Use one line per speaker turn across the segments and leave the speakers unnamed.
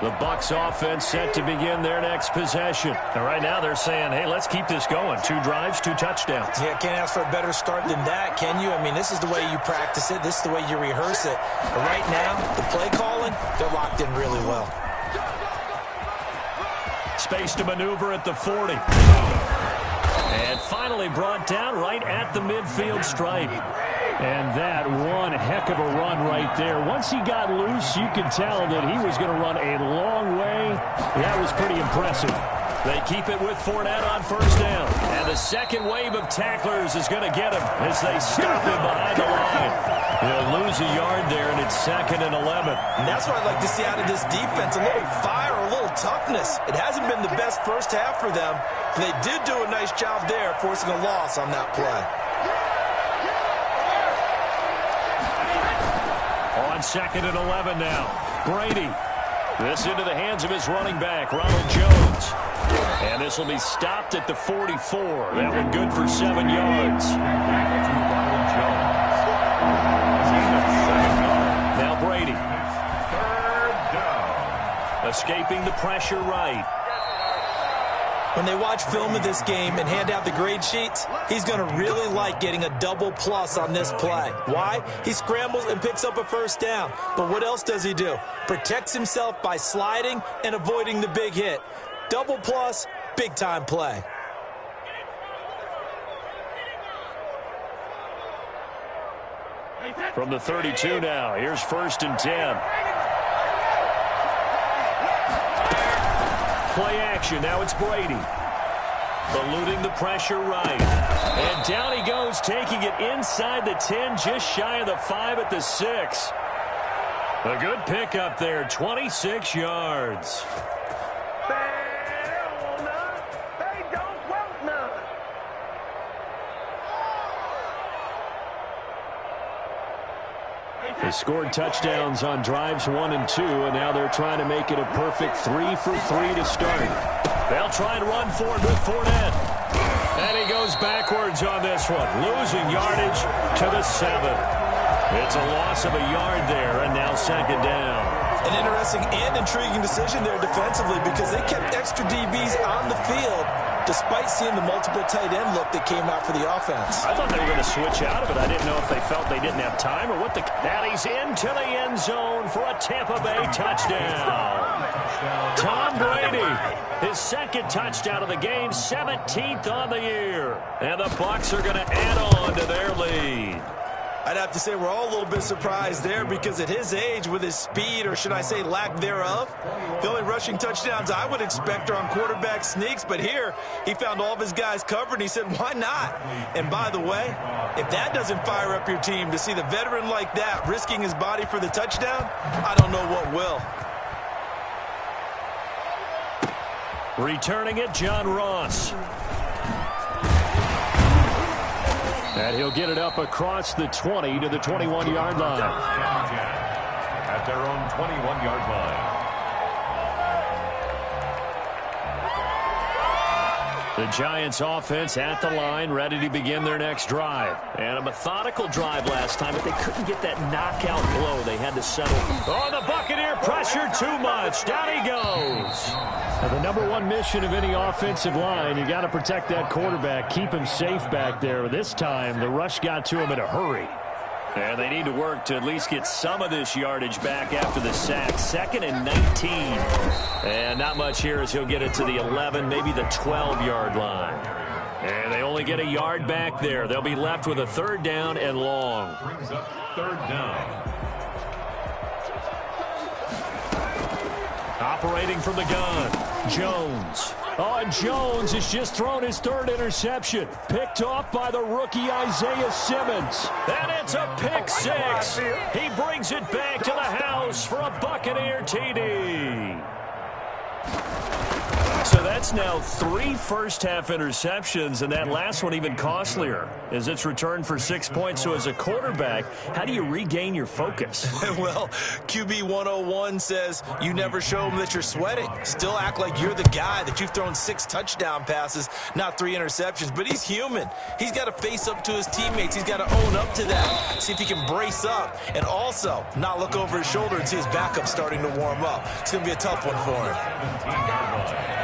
The Bucs offense set to begin their next possession. And right now they're saying, hey, let's keep this going. 2 drives, 2 touchdowns.
Yeah, can't ask for a better start than that, can you? I mean, this is the way you practice it. This is the way you rehearse it. But right now, the play calling, they're locked in really well.
Space to maneuver at the 40. And finally brought down right at the midfield stripe. And that one heck of a run right there. Once he got loose, you could tell that he was going to run a long way. That was pretty impressive. They keep it with Fournette on first down. And the second wave of tacklers is going to get him as they stop him behind the line. They'll lose a yard there, and it's 2nd and 11.
And that's what I'd like to see out of this defense, a little fire, a little toughness. It hasn't been the best first half for them, but they did do a nice job there forcing a loss on that play.
On 2nd and 11 now. Brady. This into the hands of his running back, Ronald Jones. And this will be stopped at the 44. That one good for 7 yards. Now Brady. 3rd down. Escaping the pressure right.
When they watch film of this game and hand out the grade sheets, he's going to really like getting a double plus on this play. Why? He scrambles and picks up a first down. But what else does he do? Protects himself by sliding and avoiding the big hit. Double plus, big-time play.
From the 32 now, here's 1st and 10. Play action, now it's Brady. Eluding the pressure right. And down he goes, taking it inside the 10, just shy of the 5 at the 6. A good pickup there, 26 yards. They scored touchdowns on drives 1 and 2, and now they're trying to make it a perfect 3 for 3 to start. They'll try and run for it with Fournette. And he goes backwards on this one, losing yardage to the 7. It's a loss of a yard there, and now 2nd down.
An interesting and intriguing decision there defensively because they kept extra DBs on the field despite seeing the multiple tight end look that came out for the offense.
I thought they were going to switch out of it. I didn't know if they felt they didn't have time or what. Now he's into the end zone for a Tampa Bay touchdown. Tom Brady, his 2nd touchdown of the game, 17th on the year. And the Bucs are going to add on to their lead.
I'd have to say we're all a little bit surprised there because at his age, with his speed, or should I say lack thereof, the only rushing touchdowns I would expect are on quarterback sneaks. But here, he found all of his guys covered, and he said, why not? And by the way, if that doesn't fire up your team to see the veteran like that risking his body for the touchdown, I don't know what will.
Returning it, John Ross. And he'll get it up across the 20 to the 21-yard line.
At their own 21-yard line.
The Giants offense at the line, ready to begin their next drive. And a methodical drive last time, but they couldn't get that knockout blow. They had to settle. Oh, the Buccaneer pressure too much. Down he goes. Now, the number one mission of any offensive line, you got to protect that quarterback, keep him safe back there. This time, the rush got to him in a hurry. And they need to work to at least get some of this yardage back after the sack. 2nd and 19. And not much here as he'll get it to the 11, maybe the 12-yard line. And they only get a yard back there. They'll be left with a 3rd down and long.
Brings up 3rd down.
Operating from the gun, Jones. Oh, and Jones has just thrown his 3rd interception. Picked off by the rookie Isaiah Simmons. And it's a pick 6. He brings it back to the house for a Buccaneer TD. So that That's now 3 first-half interceptions, and that last one even costlier as it's returned for 6 points. So as a quarterback, how do you regain your focus?
Well, QB 101 says you never show them that you're sweating. Still act like you're the guy, that you've thrown 6 touchdown passes, not 3 interceptions. But he's human. He's got to face up to his teammates. He's got to own up to that, see if he can brace up, and also not look over his shoulder and see his backup starting to warm up. It's going to be a tough one for him.
17-yard line.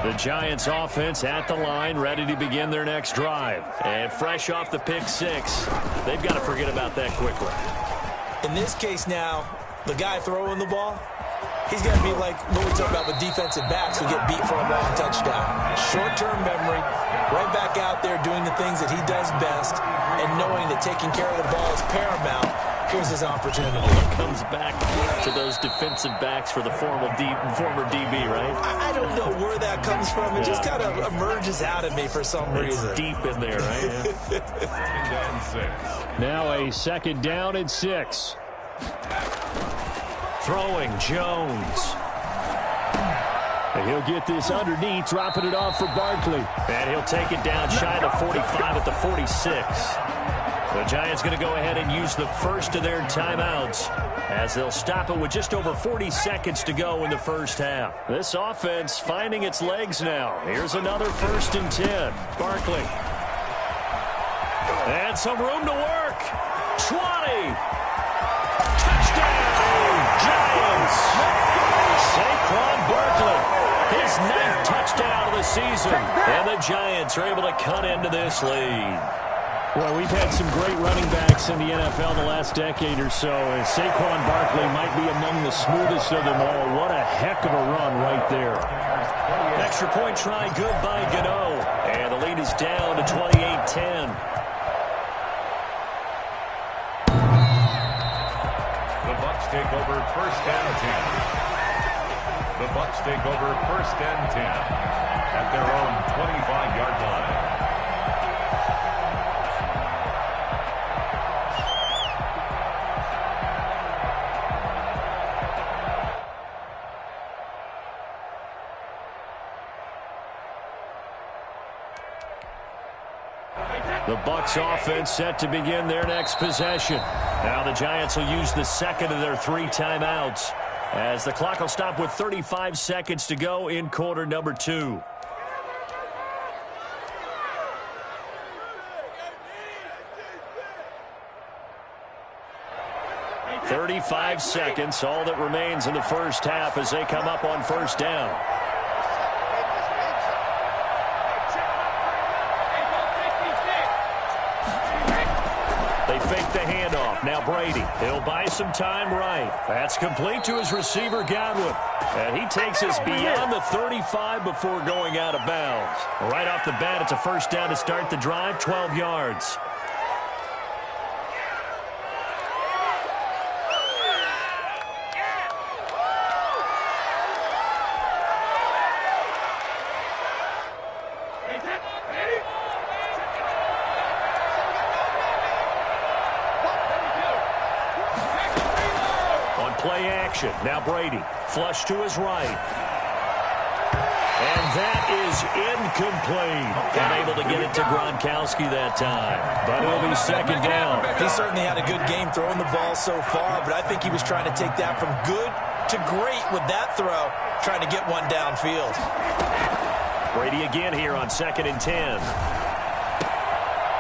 The Giants offense at the line, ready to begin their next drive. And fresh off the pick 6, they've got to forget about that quickly.
In this case now, the guy throwing the ball, he's got to be like what we talk about with defensive backs who get beat for a long touchdown. Short-term memory, right back out there doing the things that he does best, and knowing that taking care of the ball is paramount. Here's his opportunity.
It comes back to those defensive backs for the former DB, right?
I don't know where that comes from. It just kind of emerges out of me for some reason.
It's deep in there, right?
Second down 6.
Now a second down and 6. Throwing Jones. And he'll get this underneath, dropping it off for Barkley. And he'll take it down shy of 45 at the 46. The Giants going to go ahead and use the first of their timeouts as they'll stop it with just over 40 seconds to go in the first half. This offense finding its legs now. Here's another 1st and 10. Barkley. And some room to work. 20. Touchdown, Giants. Saquon Barkley. His 9th touchdown of the season. And the Giants are able to cut into this lead. Well, we've had some great running backs in the NFL the last decade or so, and Saquon Barkley might be among the smoothest of them all. What a heck of a run right there. Extra point try, good by Gano. And the lead is down to 28-10.
The Bucs take over 1st and 10. The Bucs take over 1st and 10 at their own 25-yard line.
The Bucs offense set to begin their next possession. Now the Giants will use the second of their 3 timeouts as the clock will stop with 35 seconds to go in quarter number 2. "35 seconds, all that remains in the first half as they come up on 1st down. They fake the handoff. Now Brady. He'll buy some time right. That's complete to his receiver, Godwin. And he takes us beyond the 35 before going out of bounds. Right off the bat, it's a 1st down to start the drive, 12 yards. Play action. Now Brady. Flush to his right. And that is incomplete. Unable to get it to Gronkowski that time. But it'll be 2nd down.
He certainly had a good game throwing the ball so far, but I think he was trying to take that from good to great with that throw, trying to get one downfield.
Brady again here on 2nd and 10.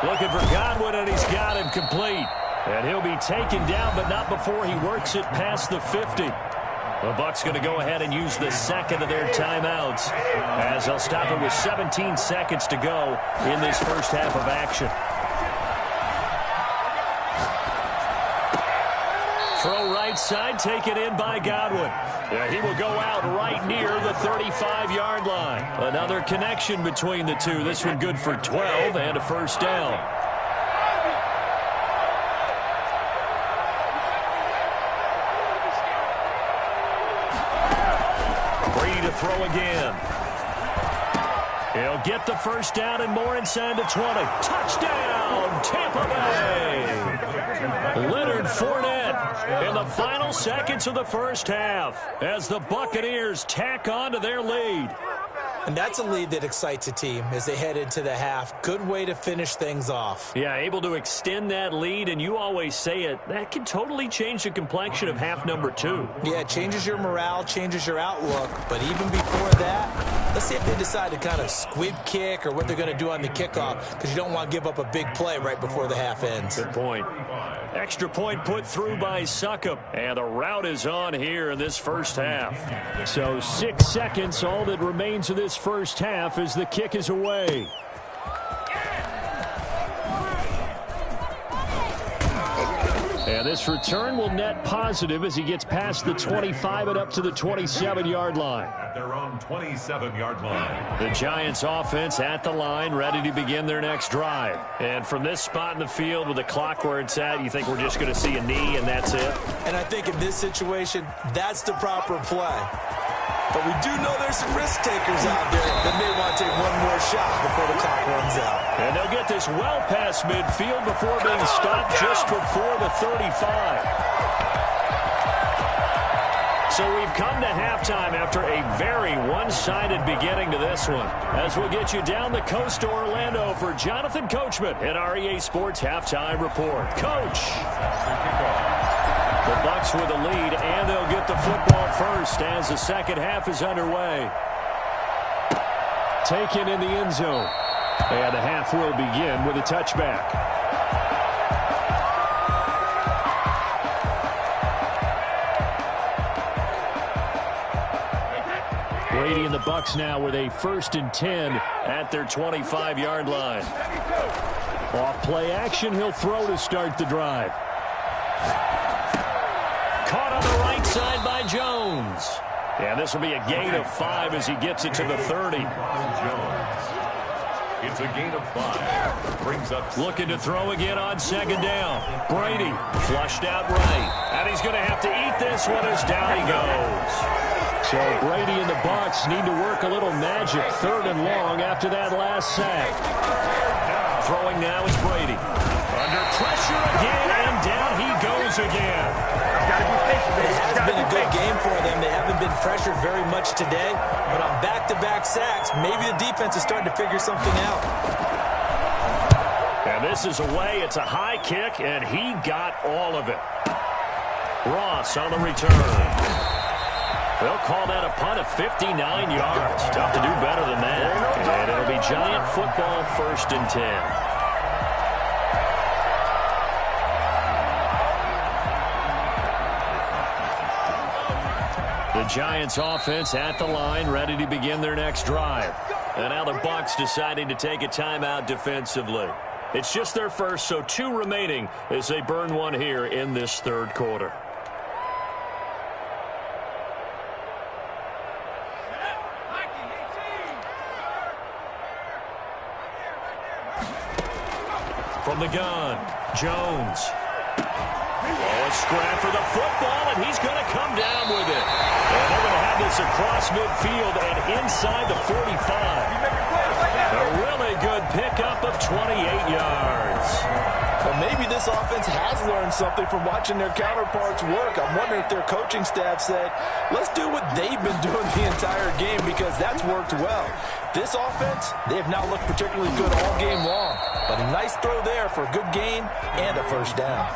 Looking for Godwin, and he's got him complete. And he'll be taken down, but not before he works it past the 50. The Bucs going to go ahead and use the second of their timeouts as they'll stop it with 17 seconds to go in this first half of action. Throw right side, taken in by Godwin. Yeah, he will go out right near the 35-yard line. Another connection between the two. This one good for 12 and a 1st down. Throw again. He'll get the 1st down and more inside the 20. Touchdown, Tampa Bay. Leonard Fournette in the final seconds of the first half as the Buccaneers tack on to their lead.
And that's a lead that excites a team as they head into the half. Good way to finish things off.
Yeah, able to extend that lead, and you always say it, that can totally change the complexion of half number 2.
Yeah, it changes your morale, changes your outlook. But even before that, let's see if they decide to kind of squib kick or what they're going to do on the kickoff, because you don't want to give up a big play right before the half ends.
Good point. Extra point put through by Succop, and the route is on here in this first half. So 6 seconds, all that remains of this first half as the kick is away. And this return will net positive as he gets past the 25 and up to the 27-yard line.
At their own 27-yard line.
The Giants offense at the line, ready to begin their next drive. And from this spot in the field with the clock where it's at, you think we're just going to see a knee and that's it?
And I think in this situation, that's the proper play. But we do know there's some risk takers out there that may want to take one more shot before the clock runs out.
And they'll get this well past midfield before being stopped just before the 35. So we've come to halftime after a very one-sided beginning to this one. As we'll get you down the coast to Orlando for Jonathan Coachman at our EA Sports Halftime Report. Coach! The Bucs with a lead, and they'll get the football first as the second half is underway. Taken in the end zone. And the half will begin with a touchback. Brady and the Bucs now with a 1st and 10 at their 25-yard line. Off play action, he'll throw to start the drive. Caught on the right side by Jones. And this will be a gain of 5 as he gets it to the 30.
Jones. It's a gain of 5. Brings up.
Looking to throw again on second down. Brady flushed out right. And he's going to have to eat this one as down he goes. So Brady and the Bucs need to work a little magic 3rd and long after that last sack. Throwing now is Brady. Under pressure again, and down he goes again.
It has been a good game for them. They haven't been pressured very much today, but on back-to-back sacks, maybe the defense is starting to figure something out.
And this is away. It's a high kick, and he got all of it. Ross on the return. They'll call that a punt of 59 yards. Tough to do better than that. And it'll be Giant football 1st and 10. The Giants offense at the line, ready to begin their next drive. And now the Bucs deciding to take a timeout defensively. It's just their first, so 2 remaining as they burn one here in this 3rd quarter. From the gun, Jones. Oh, a scrap for the football, and he's going to come down with it. And they're going to have this across midfield and inside the 45. A really good pickup of 28 yards.
Well, maybe this offense has learned something from watching their counterparts work. I'm wondering if their coaching staff said, let's do what they've been doing the entire game, because that's worked well. This offense, they have not looked particularly good all game long. But a nice throw there for a good gain and a 1st down.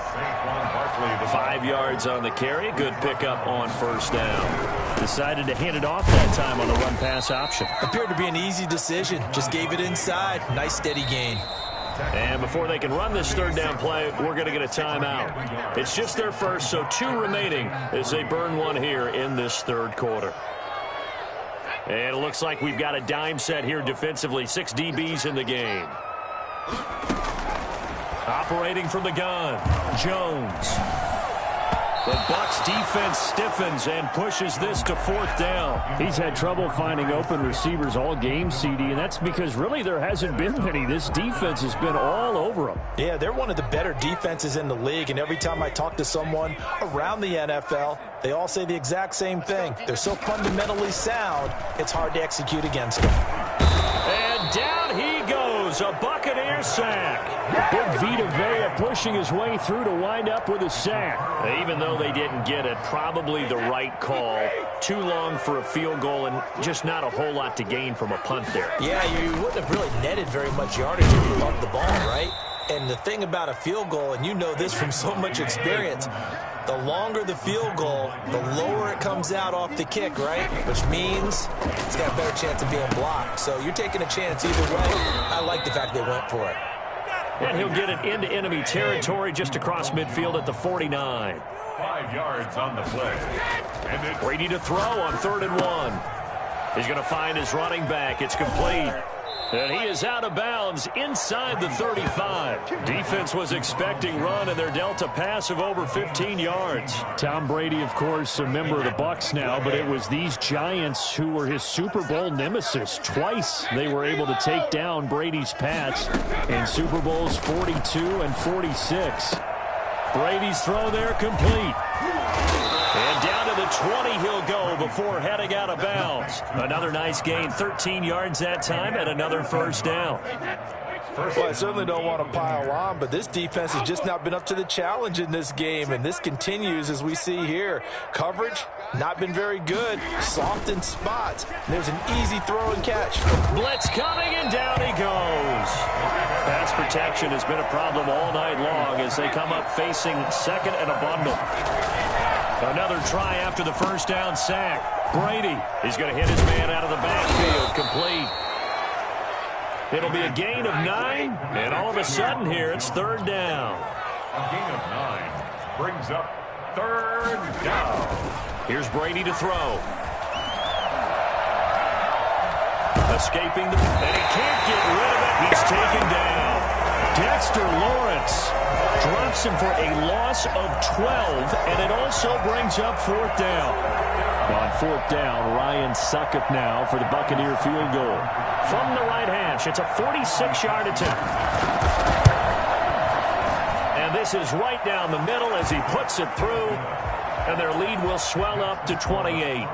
5 yards on the carry. Good pickup on 1st down. Decided to hand it off that time on the run-pass option.
Appeared to be an easy decision. Just gave it inside. Nice steady gain.
And before they can run this 3rd down play, we're going to get a timeout. It's just their first, so 2 remaining as they burn one here in this 3rd quarter. And it looks like we've got a dime set here defensively. 6 DBs in the game. Operating from the gun, Jones. The Bucs defense stiffens and pushes this to 4th down. He's had trouble finding open receivers all game, CD, and that's because really there hasn't been many. This defense has been all over them.
Yeah, they're one of the better defenses in the league, and every time I talk to someone around the NFL, they all say the exact same thing. They're so fundamentally sound, it's hard to execute against them.
And down he goes. A Buccaneer Buccaneers sack.
Big Vita Vea pushing his way through to wind up with a sack.
Even though they didn't get it, probably the right call. Too long for a field goal and just not a whole lot to gain from a punt there.
Yeah, you wouldn't have really netted very much yardage if you bumped the ball, right? And the thing about a field goal, and you know this from so much experience, the longer the field goal, the lower it comes out off the kick, right? Which means it's got a better chance of being blocked. So you're taking a chance either way. I like the fact they went for it.
And he'll get it into enemy territory just across midfield at the 49.
5 yards on the play. And it's
Brady to throw on 3rd and 1. He's going to find his running back. It's complete. And he is out of bounds inside the 35. Defense was expecting run, and they're dealt a pass of over 15 yards.
Tom Brady, of course, a member of the Bucs now, but it was these Giants who were his Super Bowl nemesis. Twice they were able to take down Brady's Pats in Super Bowls 42 and 46.
Brady's throw there complete. And down to the 20 he'll go before heading out of bounds. Another nice gain, 13 yards that time, and another first down.
Well, I certainly don't want to pile on, but this defense has just not been up to the challenge in this game, and this continues as we see here. Coverage, not been very good. Soft in spots. There's an easy throw and catch.
Blitz coming, and down he goes. Pass protection has been a problem all night long as they come up facing second and a bundle. Another try after the first down sack. Brady, he's going to hit his man out of the backfield, complete. It'll be a gain of 9, and all of a sudden here it's 3rd down.
a gain of 9. Brings up 3rd down.
Here's Brady to throw. Escaping, and he can't get rid of it. He's taken down. Dexter Lawrence drops him for a loss of 12, and it also brings up 4th down.
On 4th down, Ryan Succop now for the Buccaneer field goal.
From the right hash, it's a 46-yard attempt. And this is right down the middle as he puts it through, and their lead will swell up to 28.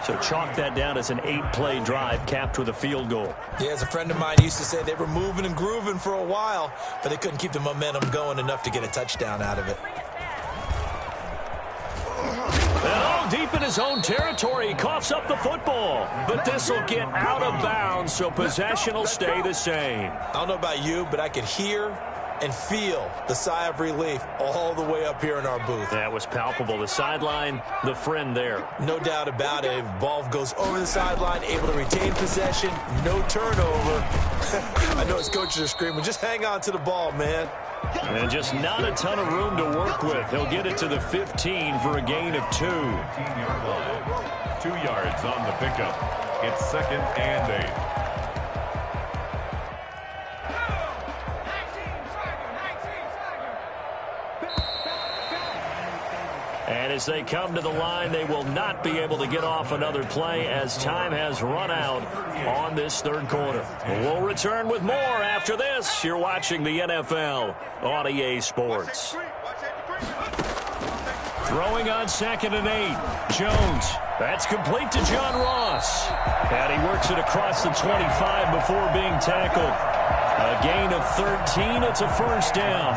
So chalk that down as an 8-play drive capped with a field goal.
Yeah, as a friend of mine used to say, they were moving and grooving for a while, but they couldn't keep the momentum going enough to get a touchdown out of it.
And deep in his own territory, he coughs up the football. But this will get out of bounds, so possession will stay the same.
I don't know about you, but I could hear and feel the sigh of relief all the way up here in our booth.
That was palpable. The sideline, the friend there.
No doubt about it. Ball goes over the sideline, able to retain possession, no turnover. I know his coaches are screaming, just hang on to the ball, man.
And just not a ton of room to work with. He'll get it to the 15 for a gain of 2.
15-yard line. 2 yards on the pickup. It's 2nd and 8.
And as they come to the line, they will not be able to get off another play as time has run out on this 3rd quarter. We'll return with more after this. You're watching the NFL on EA Sports. Throwing on 2nd and 8. Jones. That's complete to John Ross. And he works it across the 25 before being tackled. A gain of 13. It's a first down.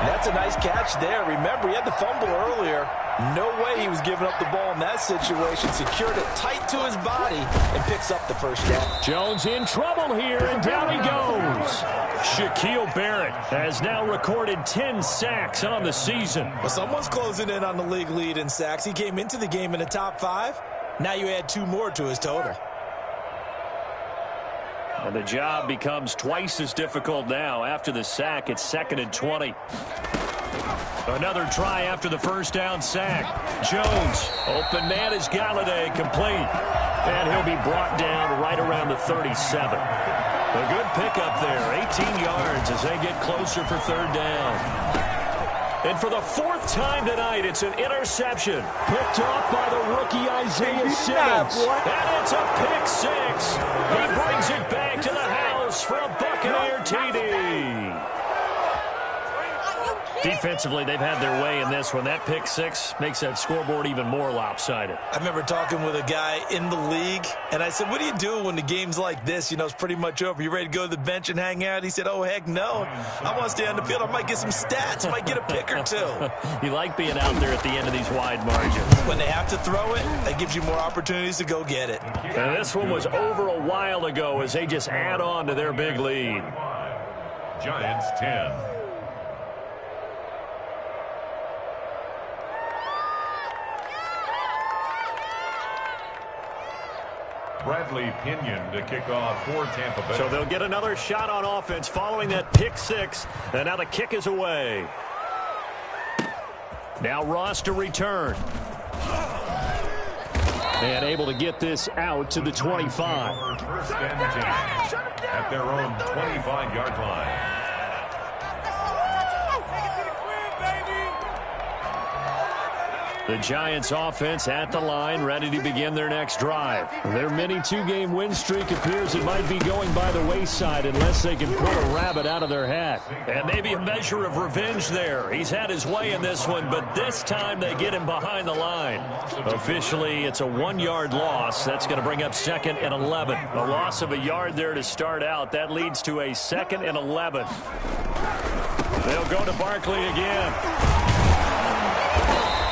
That's a nice catch there. Remember, he had the fumble earlier. No way he was giving up the ball in that situation. Secured it tight to his body and picks up the first down.
Jones in trouble here, and down he goes. Shaquille Barrett has now recorded 10 sacks on the season.
Well, someone's closing in on the league lead in sacks. He came into the game in the top 5. Now you add 2 more to his total.
And the job becomes twice as difficult now. After the sack, it's 2nd and 20. Another try after the first down sack. Jones, open man is Galladay, complete. And he'll be brought down right around the 37. A good pickup there, 18 yards as they get closer for 3rd down. And for the 4th time tonight, it's an interception.
Picked up by the rookie Isaiah Simmons.
And it's a pick 6. He brings it back to the house for a Buccaneer TD.
Defensively, they've had their way in this one. That pick six makes that scoreboard even more lopsided.
I remember talking with a guy in the league, and I said, what do you do when the game's like this? You know, it's pretty much over. You ready to go to the bench and hang out? He said, oh, heck no. I want to stay on the field. I might get some stats. I might get a pick or two.
You like being out there at the end of these wide margins.
When they have to throw it, that gives you more opportunities to go get it.
And this one was over a while ago as they just add on to their big lead.
Giants 10. Bradley Pinion to kick off for Tampa Bay.
So they'll get another shot on offense following that pick six. And now the kick is away. Now Ross to return. And able to get this out to the 25.
First and 10 at their own 25-yard line.
The Giants offense at the line, ready to begin their next drive.
Their mini two-game win streak appears it might be going by the wayside unless they can pull a rabbit out of their hat.
And maybe a measure of revenge there. He's had his way in this one, but this time they get him behind the line. Officially, it's a 1-yard loss. That's going to bring up 2nd and 11.
A loss of a yard there to start out. That leads to a 2nd and 11. They'll go to Barkley again.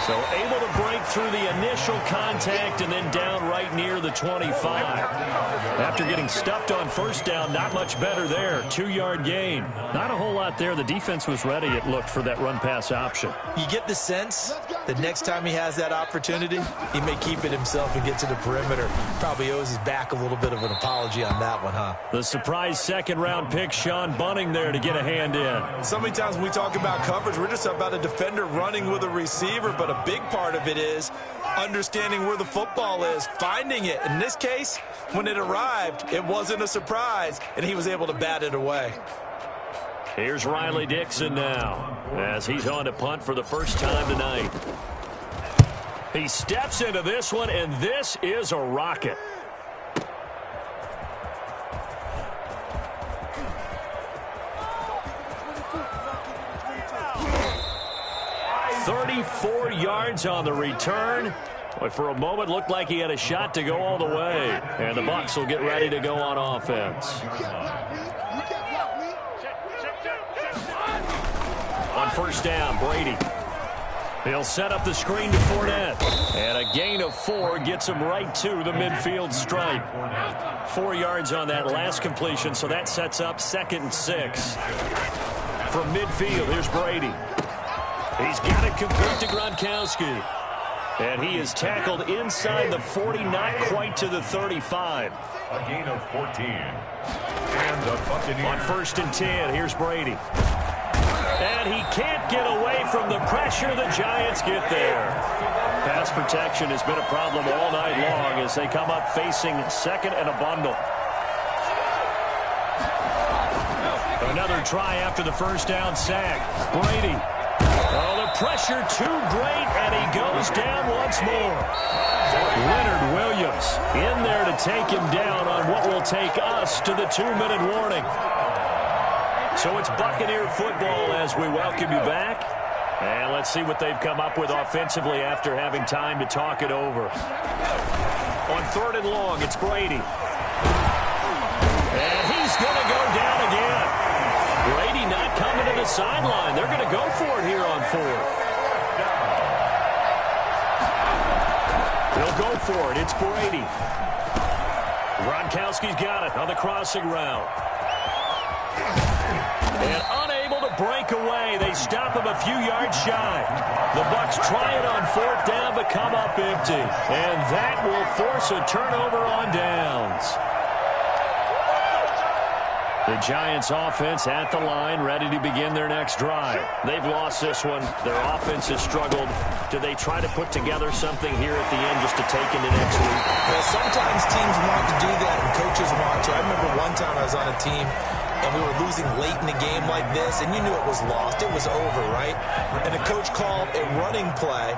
So able to break through the initial contact and then down right near the 25.
After getting stuffed on first down, not much better there. 2-yard gain. Not a whole lot there. The defense was ready, it looked, for that run-pass option.
You get the sense that next time he has that opportunity, he may keep it himself and get to the perimeter. Probably owes his back a little bit of an apology on that one, huh?
The surprise second-round pick, Sean Bunting, there to get a hand in.
So many times when we talk about coverage, we're just about a defender running with a receiver, but a big part of it is understanding where the football is, finding it. In this case, when it arrived, it wasn't a surprise, and he was able to bat it away.
Here's Riley Dixon now as he's on to punt for the first time tonight. He steps into this one, and this is a rocket. "34 yards on the return. But for a moment, looked like he had a shot to go all the way. And the Bucs will get ready to go on offense. On first down, Brady. He'll set up the screen to Fournette. And a gain of 4 gets him right to the midfield stripe. 4 yards on that last completion, so that sets up 2nd and 6. From midfield, here's Brady. He's got it complete to Gronkowski. And he is tackled inside the 40, not quite to the 35.
A gain of 14. And the Buccaneers.
On first and 10, here's Brady. And he can't get away from the pressure. The Giants get there. Pass protection has been a problem all night long as they come up facing 2nd and a bundle. Another try after the first down sack. Brady. Oh, the pressure too great, and he goes down once more. Leonard Williams in there to take him down on what will take us to the 2-minute warning. So it's Buccaneer football as we welcome you back. And let's see what they've come up with offensively after having time to talk it over. On 3rd and long, it's Brady. And he's going to go down again. Brady not coming to the sideline. They're going to go for it here on 4th. They'll go for it. It's Brady. Gronkowski's got it on the crossing route. And unable to break away. They stop him a few yards shy. The Bucs try it on 4th down, but come up empty. And that will force a turnover on downs. The Giants offense at the line, ready to begin their next drive. They've lost this one. Their offense has struggled. Do they try to put together something here at the end just to take into next week?
Well, sometimes teams want to do that and coaches want to. I remember one time I was on a team and we were losing late in the game like this, and you knew it was lost. It was over, right? And the coach called a running play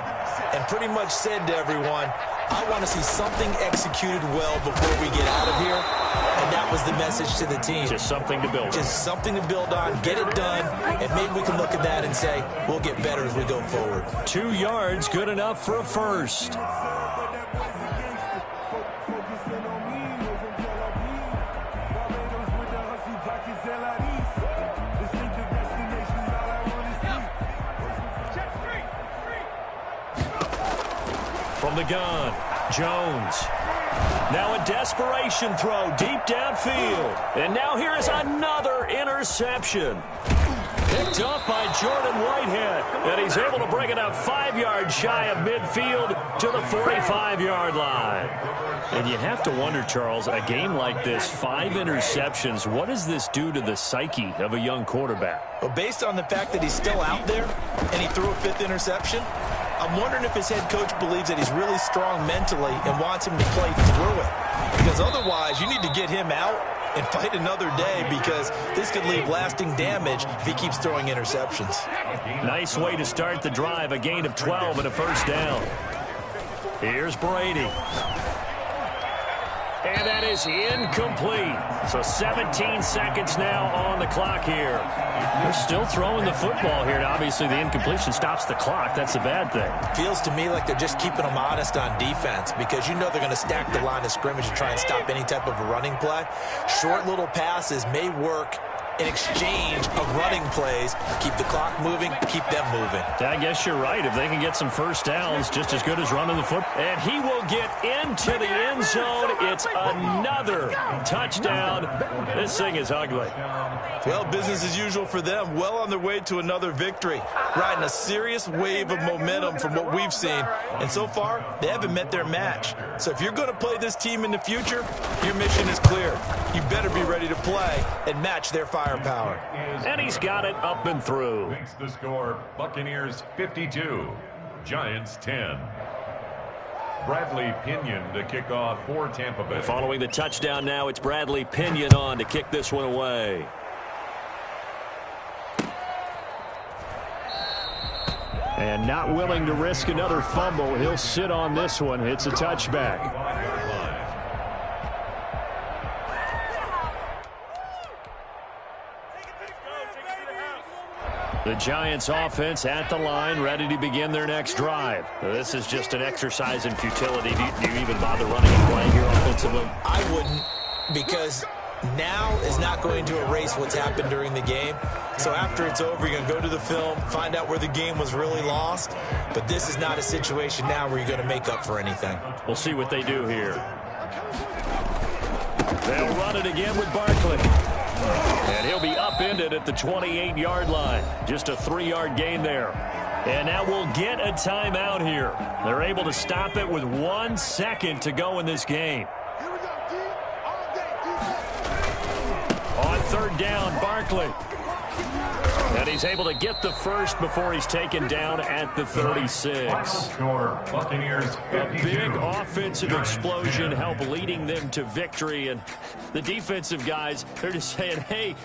and pretty much said to everyone, I want to see something executed well before we get out of here, and that was the message to the team.
Just something to build on.
Just something to build on, get it done, and maybe we can look at that and say, we'll get better as we go forward.
2 yards, good enough for a first. From the gun, Jones. Now a desperation throw deep downfield. And now here is another interception. Picked up by Jordan Whitehead. And he's able to bring it up 5 yards shy of midfield to the 45-yard line. And you have to wonder, Charles, a game like this, 5 interceptions, what does this do to the psyche of a young quarterback?
Well, based on the fact that he's still out there and he threw a 5th interception, I'm wondering if his head coach believes that he's really strong mentally and wants him to play through it. Because otherwise, you need to get him out and fight another day, because this could leave lasting damage if he keeps throwing interceptions.
Nice way to start the drive, a gain of 12 and a first down. Here's Brady. And that is incomplete. So 17 seconds now on the clock here. They're still throwing the football here. And obviously, the incompletion stops the clock. That's a bad thing.
Feels to me like they're just keeping them honest on defense, because you know they're going to stack the line of scrimmage and try and stop any type of a running play. Short little passes may work in exchange of running plays. Keep the clock moving, keep them moving.
I guess you're right. If they can get some first downs, just as good as running the football. And he will get into the end zone. It's another touchdown. This thing is ugly.
Well, business as usual for them. Well on their way to another victory. Riding a serious wave of momentum from what we've seen. And so far, they haven't met their match. So if you're going to play this team in the future, your mission is clear. You better be ready to play and match their firepower.
And he's got it up and through.
Makes the score Buccaneers 52, Giants 10. Bradley Pinion to kick off for Tampa Bay.
Following the touchdown now, it's Bradley Pinion on to kick this one away. And not willing to risk another fumble. He'll sit on this one. It's a touchback. The Giants offense at the line, ready to begin their next drive. This is just an exercise in futility. Do you even bother running and playing here offensively?
I wouldn't, because now is not going to erase what's happened during the game. So after it's over, you're going to go to the film, find out where the game was really lost. But this is not a situation now where you're going to make up for anything.
We'll see what they do here. They'll run it again with Barkley. And he'll be upended at the 28-yard line. Just a 3-yard gain there. And now we'll get a timeout here. They're able to stop it with 1 second to go in this game. On 3rd down, Barkley. And he's able to get the first before he's taken down at the 36.
Score Buccaneers 52.
A big offensive explosion help leading them to victory. And the defensive guys, they're just saying, hey,